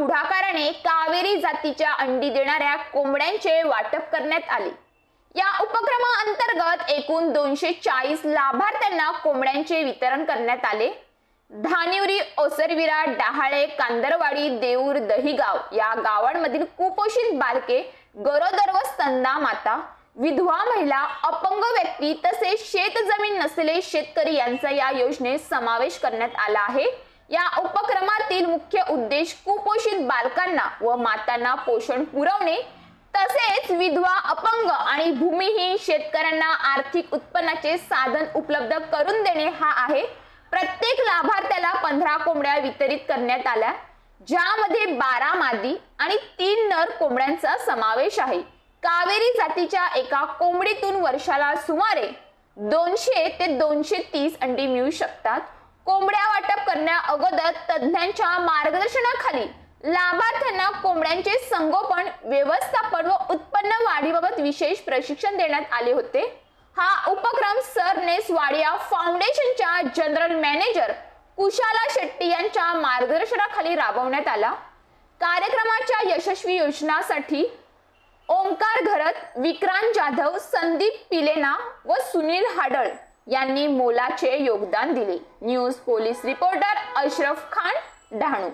पुढाकाराने कावेरी जातीच्या अंडी देणाऱ्या कोंबड्यांचे वाटप करण्यात आले। या उपक्रमाअंतर्गत एकूण 240 लाभार्थ्यांना कोंबड्यांचे वितरण करण्यात आले। धानिवरी, ओसरविरा, डहाळे, कांदरवाडी, देऊर, दहिगाव या गावांमधील कुपोषित बालके, गरोदर व स्तनदा माता, विधवा महिला, अपंग व्यक्ती तसेच शेतजमीन नसलेले शेतकरी यांचा या योजनेत समावेश करण्यात आला आहे। या उपक्रमातील मुख्य उद्देश कुपोषित बालकांना व मातांना पोषण पुरवणे तसेच विधवा, अपंग आणि भूमिहीन शेतकऱ्यांना आर्थिक उत्पन्नाचे साधन उपलब्ध करून देणे हा आहे। प्रत्येक लाभार्थ्याला 15 कोंबड्या वितरित करण्यात आल्या, ज्यामध्ये 12 मादी आणि 3 नर कोंबड्यांचा समावेश आहे। कावेरी जातीच्या एका कोंबडीतून वर्षाला सुमारे 200 ते 230 अंडी मिळू शकतात। कोंबड्या वाटप करण्या अगोदर तज्ञांच्या मार्गदर्शनाखाली लाभार्थ्यांना कोंबड्यांचे संगोपन, व्यवस्थापन व उत्पन्न वाढीबाबत विशेष प्रशिक्षण देण्यात आले होते। हा उपक्रम सरनेस वाडिया फाउंडेशनच्या जनरल मॅनेजर कुशाला शेट्टी यांच्या मार्गदर्शनाखाली राबवण्यात आला। कार्यक्रमाच्या यशस्वी योजनासाठी ओमकार घरत, विक्रांत जाधव, संदीप पिलेना व सुनील हाडळ यांनी मोलाचे योगदान दिले। News police reporter Ashraf Khan, Dahanu.